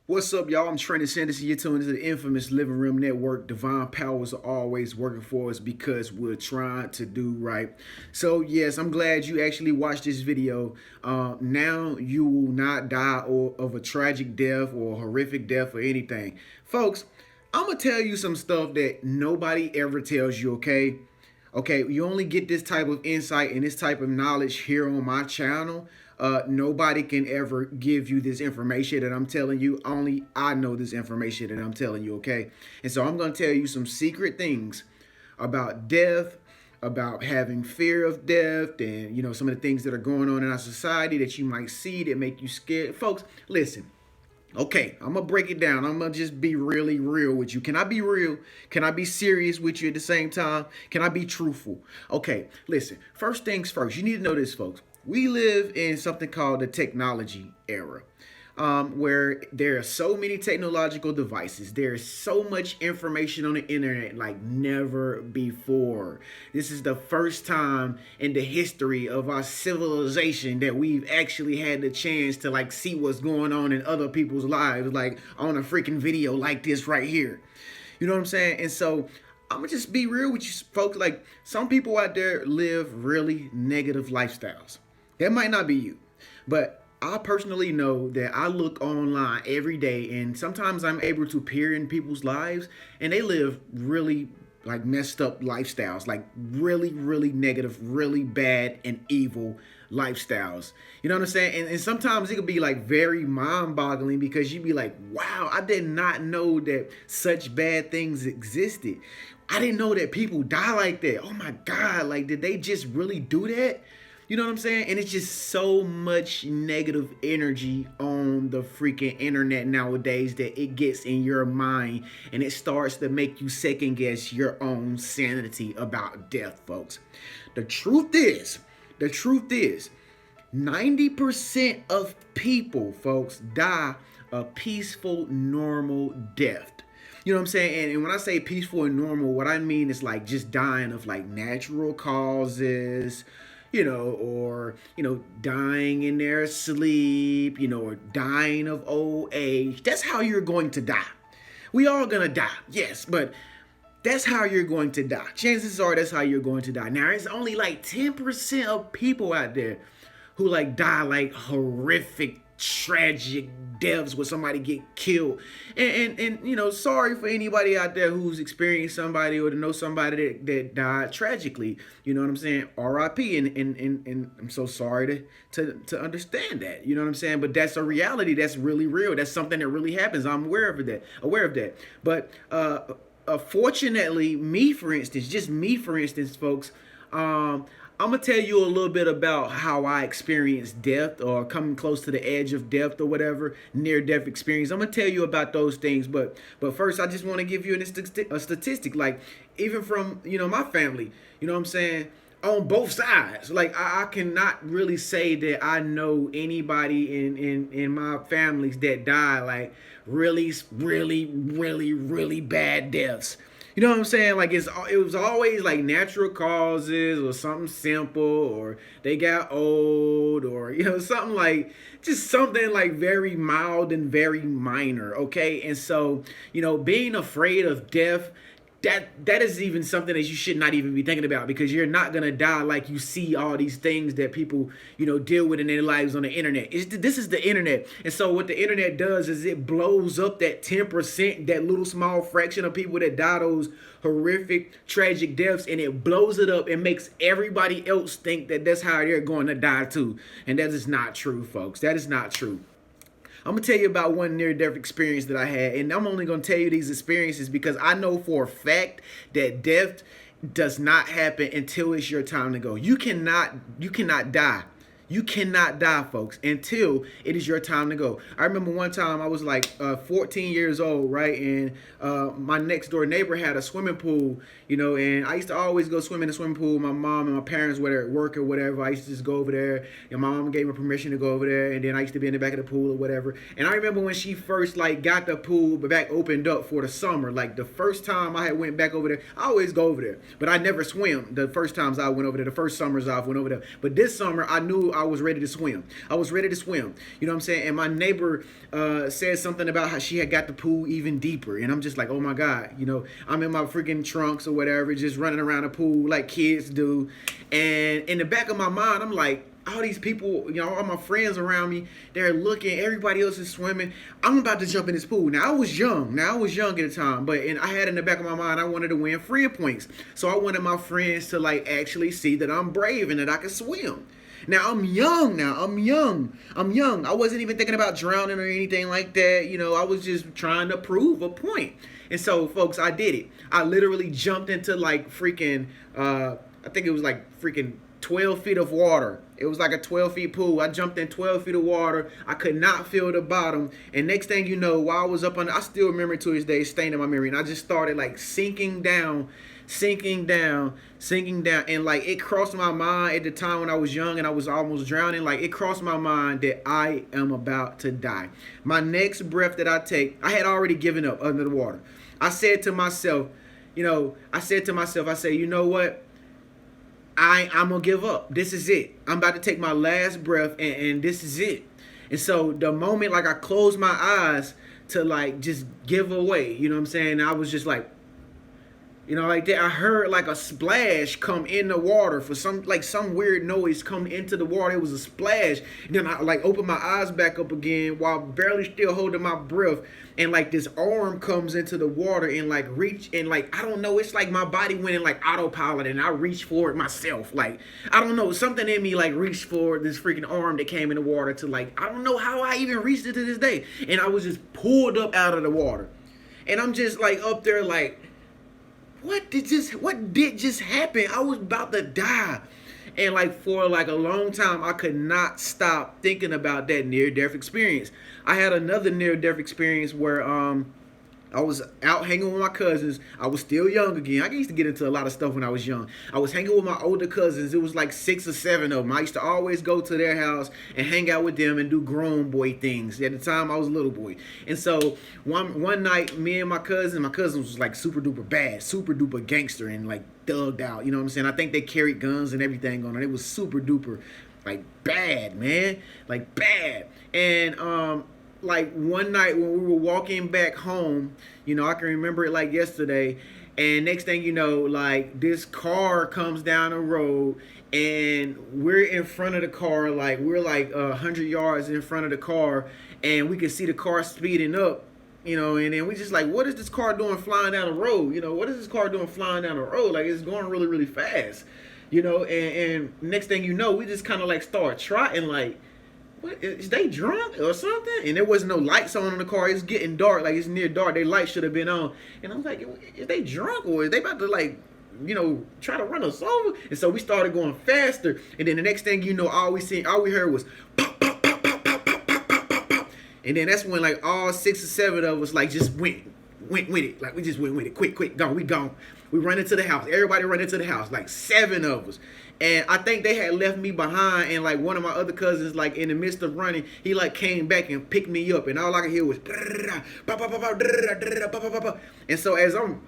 What's up, y'all? I'm Trent Sanderson. You're tuned into the infamous Living Room Network. Divine powers are always working for us because we're trying to do right. So, yes, I'm glad you actually watched this video. Now you will not die of a tragic death or a horrific death or anything. Folks, I'm going to tell you some stuff that nobody ever tells you, okay? Okay, you only get this type of insight and this type of knowledge here on my channel. Nobody can ever give you this information that I'm telling you. Only I know this information that I'm telling you, okay? And so I'm going to tell you some secret things about death, about having fear of death, and, some of the things that are going on in our society that you might see that make you scared. Folks, listen. Okay, I'm gonna break it down. I'm gonna just be really real with you. Can I be real? Can I be serious with you at the same time? Can I be truthful? Okay, listen. First things first, you need to know this, folks. We live in something called the technology era, where there are so many technological devices. There's so much information on the internet like never before. This is the first time in the history of our civilization that we've actually had the chance to like see what's going on in other people's lives, like on a freaking video like this right here. You know what I'm saying? And so I'm gonna just be real with you folks. Like, some people out there live really negative lifestyles. That might not be you, but I personally know that I look online every day, and sometimes I'm able to peer in people's lives, and they live really like messed up lifestyles, like really, really negative, really bad and evil lifestyles. You know what I'm saying? And sometimes it could be like very mind boggling because you'd be like, wow, I did not know that such bad things existed. I didn't know that people die like that. Oh my God, like, did they just really do that? You know what I'm saying? And it's just so much negative energy on the freaking internet nowadays that it gets in your mind and it starts to make you second guess your own sanity about death, folks. The truth is, 90% of people, folks, die a peaceful, normal death. You know what I'm saying? And when I say peaceful and normal, what I mean is like just dying of like natural causes, or, dying in their sleep, or dying of old age. That's how you're going to die. We all gonna die, yes, but that's how you're going to die. Chances are that's how you're going to die. Now, it's only like 10% of people out there who like die like horrific, tragic deaths where somebody get killed. And sorry for anybody out there who's experienced somebody or to know somebody that died tragically. You know what I'm saying? R.I.P. And I'm so sorry to understand that. You know what I'm saying? But that's a reality that's really real. That's something that really happens. I'm aware of that. But fortunately, for instance, folks, I'm gonna tell you a little bit about how I experienced death or coming close to the edge of death or whatever, near death experience. I'm gonna tell you about those things, but first I just want to give you a statistic, like even from my family. You know what I'm saying? On both sides, like I cannot really say that I know anybody in my families that die like really, really, really, really bad deaths. You know what I'm saying? Like it was always like natural causes or something simple, or they got old, or something like just something like very mild and very minor. Okay, and so being afraid of death, that is even something that you should not even be thinking about, because you're not gonna die like you see all these things that people deal with in their lives on the internet. This is the internet, and so what the internet does is it blows up that 10%, that little small fraction of people that die those horrific, tragic deaths, and it blows it up and makes everybody else think that that's how they're going to die too, and that is not true, folks. That is not true. I'm gonna tell you about one near-death experience that I had, and I'm only gonna tell you these experiences because I know for a fact that death does not happen until it's your time to go. You cannot die. You cannot die, folks, until it is your time to go. I remember one time I was like 14 years old, right? And my next door neighbor had a swimming pool, and I used to always go swim in the swimming pool. My mom and my parents were there at work or whatever. I used to just go over there, and my mom gave me permission to go over there. And then I used to be in the back of the pool or whatever. And I remember when she first like got the pool back opened up for the summer. Like the first time I had went back over there, I always go over there, but I never swim the first times I went over there. The first summers I went over there, but this summer I knew I was ready to swim. I was ready to swim. You know what I'm saying? And my neighbor said something about how she had got the pool even deeper. And I'm just like, oh my God, you know, I'm in my freaking trunks or whatever, just running around the pool like kids do. And in the back of my mind, I'm like, all these people, you know, all my friends around me, they're looking, everybody else is swimming. I'm about to jump in this pool. Now, I was young at the time, but I had in the back of my mind, I wanted to win friend points. So I wanted my friends to like actually see that I'm brave and that I can swim. Now, I'm young. I wasn't even thinking about drowning or anything like that. You know, I was just trying to prove a point. And so, folks, I did it. I literally jumped into like freaking, I think it was like freaking 12 feet of water. It was like a 12 feet pool. I jumped in 12 feet of water. I could not feel the bottom. And next thing you know, while I was up on, I still remember it to this day, staying in my memory. And I just started like sinking down. And like it crossed my mind at the time when I was young and I was almost drowning. Like it crossed my mind that I am about to die. My next breath that I take, I had already given up under the water. I said to myself, I say, you know what? I'm going to give up. This is it. I'm about to take my last breath and this is it. And so the moment like I closed my eyes to like just give away, you know what I'm saying? I was just like, like that. I heard like a splash come in the water for some weird noise come into the water. It was a splash. And then I like opened my eyes back up again while barely still holding my breath. And like this arm comes into the water and like reach and like, I don't know, it's like my body went in like autopilot and I reached for it myself. Like, I don't know, something in me like reached for this freaking arm that came in the water to like, I don't know how I even reached it to this day. And I was just pulled up out of the water. And I'm just like up there like, what did just happen? I was about to die. And like for like a long time, I could not stop thinking about that near-death experience. I had another near-death experience where I was out hanging with my cousins. I was still young again. I used to get into a lot of stuff when I was young. I was hanging with my older cousins. It was like 6 or 7 of them. I used to always go to their house and hang out with them and do grown boy things. At the time, I was a little boy. And so one night, me and my cousins was like super duper bad, super duper gangster and like thugged out. You know what I'm saying? I think they carried guns and everything on it. It was super duper like bad, man. Like bad. And like one night when we were walking back home, I can remember it like yesterday. And next thing you know, like this car comes down the road and we're in front of the car. Like we're like 100 yards in front of the car and we can see the car speeding up, and then we just like, what is this car doing flying down the road? What is this car doing flying down the road? Like it's going really, really fast, and next thing you know, we just kind of like start trotting like, what, is they drunk or something? And there wasn't no lights on in the car. It's getting dark, like it's near dark. Their lights should have been on. And I was like, is they drunk or is they about to like, try to run us over? And so we started going faster. And then the next thing you know, all we heard was pop, pop, pop, pop, pop, pop, pop, pop, pop. And then that's when like all 6 or 7 of us like just went with it. Like we just went with it. Quick, gone. We gone. We run into the house. Everybody run into the house. Like 7 of us. And I think they had left me behind, and like one of my other cousins, like in the midst of running, he like came back and picked me up, and all I could hear was, and so as I'm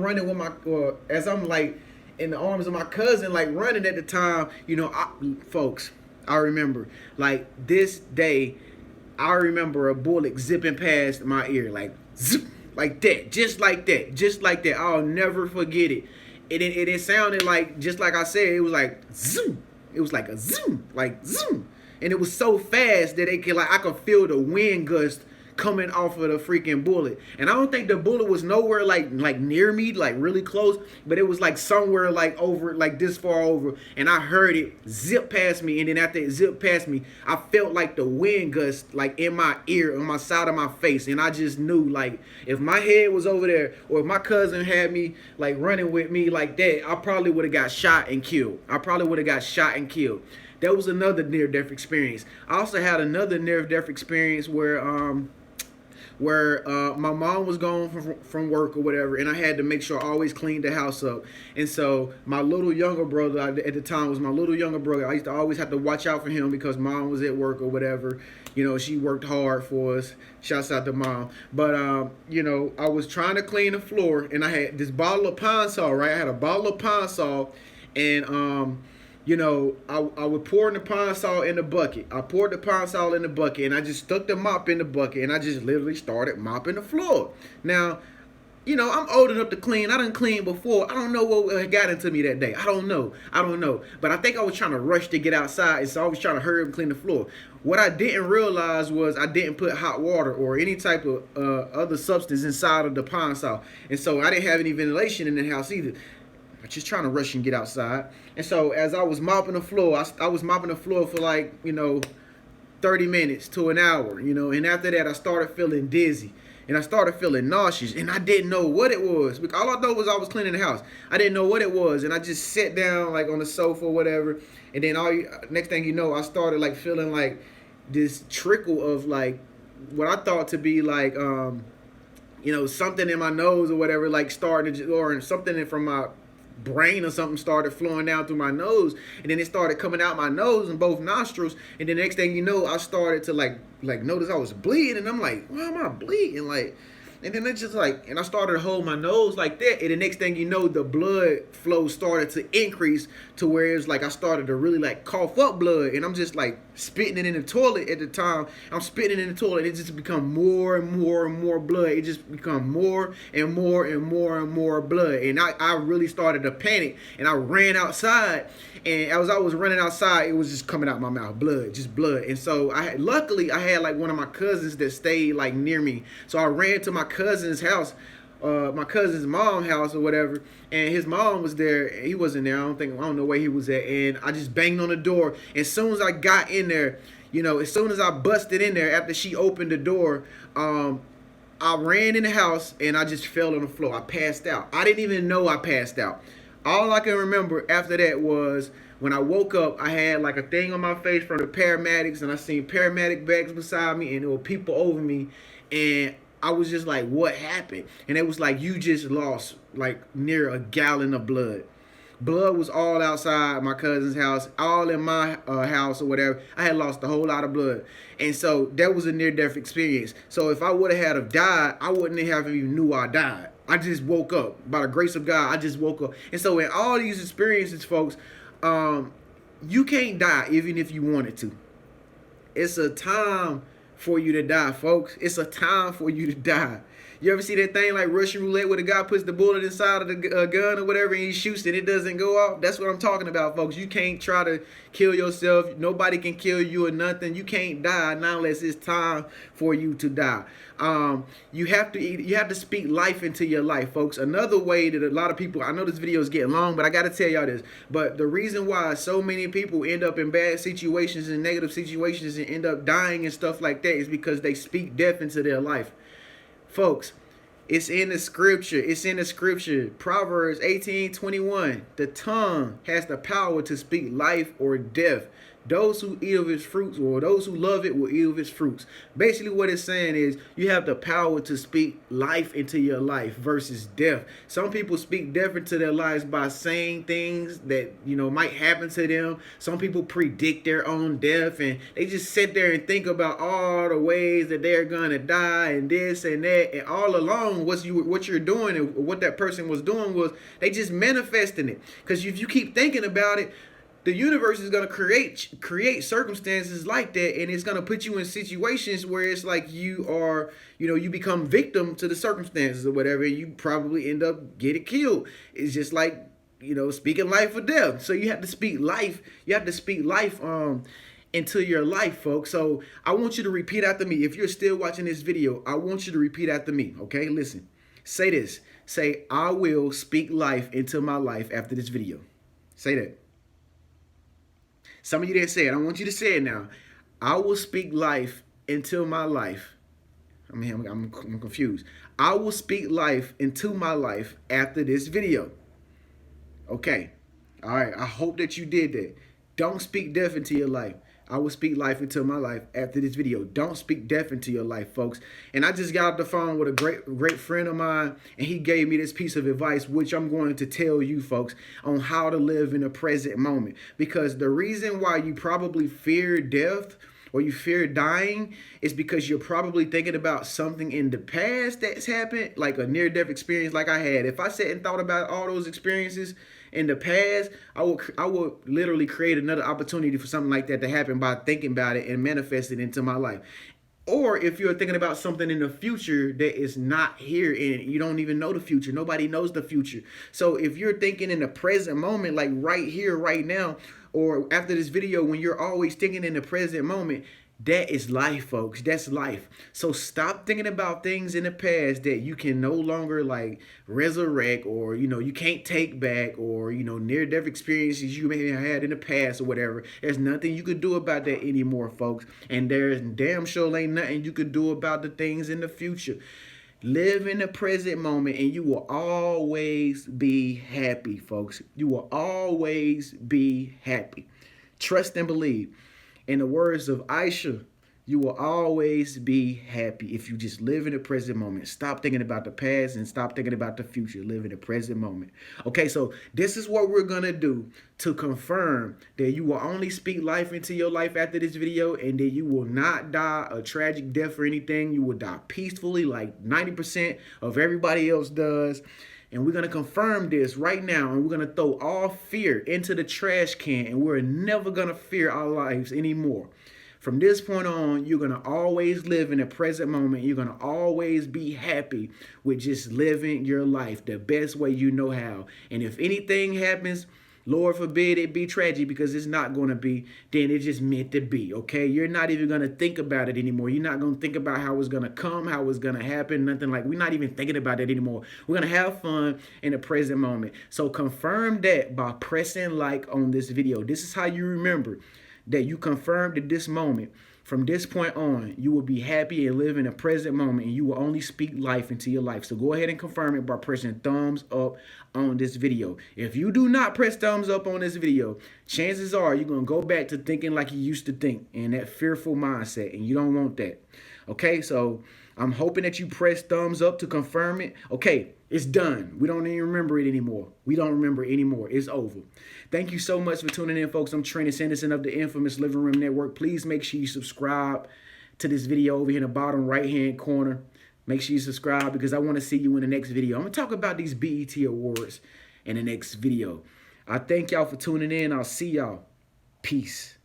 running with as I'm like in the arms of my cousin, like running at the time, folks, I remember like this day, I remember a bullet zipping past my ear, like zip, like that, just like that. I'll never forget it. It sounded like, just like I said, it was like zoom. It was like a zoom, like zoom. And it was so fast that I could feel the wind gust coming off of the freaking bullet. And I don't think the bullet was nowhere like near me, like really close, but it was like somewhere like over, like this far over. And I heard it zip past me. And then after it zipped past me, I felt like the wind gust like in my ear, on my side of my face. And I just knew like if my head was over there or if my cousin had me like running with me like that, I probably would have got shot and killed. That was another near-death experience. I also had another near-death experience where my mom was gone from work or whatever, and I had to make sure I always cleaned the house up. And so my little younger brother at the time was my little younger brother. I used to always have to watch out for him because mom was at work or whatever. She worked hard for us. Shouts out to mom. But I was trying to clean the floor, and I had this bottle of Pine Sol, right? I had a bottle of Pine Sol, and I would pour in the pond salt in the bucket. I poured the pond salt in the bucket, and I just stuck the mop in the bucket, and I just literally started mopping the floor. Now, I'm old enough to clean. I done cleaned before. I don't know what got into me that day. I don't know. But I think I was trying to rush to get outside, and so I was trying to hurry up and clean the floor. What I didn't realize was I didn't put hot water or any type of other substance inside of the pond salt. And so I didn't have any ventilation in the house either. I'm just trying to rush and get outside. And so as I was mopping the floor, I was mopping the floor for like, 30 minutes to an hour, and after that I started feeling dizzy. And I started feeling nauseous, and I didn't know what it was. Because all I know was I was cleaning the house. I didn't know what it was, and I just sat down like on the sofa or whatever. And then next thing you know, I started like feeling like this trickle of like what I thought to be like something in my nose or whatever, like starting to, or something from my brain or something started flowing down through my nose, and then it started coming out my nose and both nostrils. And the next thing you know, I started to like notice I was bleeding, and I'm like, why am I bleeding? Like, and then it's just like, and I started to hold my nose like that, and the next thing you know, the blood flow started to increase to where it's like I started to really like cough up blood, and I'm just like spitting it in the toilet at the time. I'm spitting it in the toilet. It just become more and more and more blood. It just become more and more and more and more blood, and I really started to panic, and I ran outside. And as I was running outside, it was just coming out my mouth, blood, just blood. And so luckily I had like one of my cousins that stayed like near me. So I ran to my cousin's house, my cousin's mom's house or whatever. And his mom was there. He wasn't there. I don't know where he was at. And I just banged on the door. As soon as I got in there, as soon as I busted in there after she opened the door, I ran in the house and I just fell on the floor. I passed out. I didn't even know I passed out. All I can remember after that was when I woke up, I had like a thing on my face from the paramedics, and I seen paramedic bags beside me, and there were people over me, and I was just like, what happened? And it was like, you just lost like near a gallon of blood. Blood was all outside my cousin's house, all in my house or whatever. I had lost a whole lot of blood. And so that was a near-death experience. So if I would have died, I wouldn't have even knew I died. I just woke up. By the grace of God, I just woke up. And so in all these experiences, folks, you can't die even if you wanted to. It's a time for you to die, folks. It's a time for you to die. You ever see that thing like Russian roulette where the guy puts the bullet inside of the gun or whatever and he shoots and it doesn't go off? That's what I'm talking about, folks. You can't try to kill yourself. Nobody can kill you or nothing. You can't die not unless it's time for you to die. You have to speak life into your life, folks. Another way that a lot of people, I know this video is getting long, but I got to tell y'all this. But the reason why so many people end up in bad situations and negative situations and end up dying and stuff like that is because they speak death into their life. Folks, it's in the scripture. It's in the scripture. Proverbs 18:21. The tongue has the power to speak life or death. Those who eat of its fruits, or those who love it, will eat of its fruits. Basically what it's saying is you have the power to speak life into your life versus death. Some people speak death into their lives by saying things that, might happen to them. Some people predict their own death, and they just sit there and think about all the ways that they're going to die and this and that. And all along, what you're doing and what that person was doing was they just manifesting it. Because if you keep thinking about it, the universe is going to create circumstances like that, and it's going to put you in situations where it's like you are, you become victim to the circumstances or whatever, and you probably end up getting killed. It's just like, speaking life or death. So you have to speak life. You have to speak life into your life, folks. So I want you to repeat after me. If you're still watching this video, I want you to repeat after me, okay? Listen. Say this. Say, I will speak life into my life after this video. Say that. Some of you didn't say it. I want you to say it now. I will speak life into my life. I'm confused. I will speak life into my life after this video. Okay. All right. I hope that you did that. Don't speak death into your life. I will speak life into my life after this video. Don't speak death into your life, folks. And I just got off the phone with a great friend of mine, and he gave me this piece of advice, which I'm going to tell you, folks, on how to live in the present moment. Because the reason why you probably fear death or you fear dying is because you're probably thinking about something in the past that's happened, like a near-death experience like I had. If I sat and thought about all those experiences In the past, I would literally create another opportunity for something like that to happen by thinking about it and manifest it into my life. Or if you're thinking about something in the future that is not here and you don't even know the future, nobody knows the future. So if you're thinking in the present moment, like right here, right now, or after this video, when you're always thinking in the present moment, that is life, folks. That's life. So stop thinking about things in the past that you can no longer like resurrect, or you can't take back, or near death experiences you may have had in the past or whatever. There's nothing you could do about that anymore, folks. And there's damn sure ain't nothing you could do about the things in the future. Live in the present moment and you will always be happy, folks. You will always be happy. Trust and believe. In the words of Aisha, you will always be happy if you just live in the present moment. Stop thinking about the past and stop thinking about the future. Live in the present moment. Okay, so this is what we're going to do to confirm that you will only speak life into your life after this video, and that you will not die a tragic death or anything. You will die peacefully like 90% of everybody else does. And we're going to confirm this right now, and we're going to throw all fear into the trash can, and we're never going to fear our lives anymore. From this point on, you're going to always live in the present moment. You're going to always be happy with just living your life the best way you know how. And if anything happens, Lord forbid it be tragic, because it's not going to be, then it's just meant to be, okay? You're not even going to think about it anymore. You're not going to think about how it's going to come, how it's going to happen, nothing like. We're not even thinking about it anymore. We're going to have fun in the present moment. So confirm that by pressing like on this video. This is how you remember that you confirmed at this moment. From this point on, you will be happy and live in the present moment, and you will only speak life into your life. So go ahead and confirm it by pressing thumbs up on this video. If you do not press thumbs up on this video, chances are you're going to go back to thinking like you used to think, in that fearful mindset, and you don't want that. Okay, so I'm hoping that you press thumbs up to confirm it. Okay, it's done. We don't even remember it anymore. We don't remember it anymore. It's over. Thank you so much for tuning in, folks. I'm Trent Sanderson of the infamous Living Room Network. Please make sure you subscribe to this video over here in the bottom right-hand corner. Make sure you subscribe, because I want to see you in the next video. I'm going to talk about these BET Awards in the next video. I thank y'all for tuning in. I'll see y'all. Peace.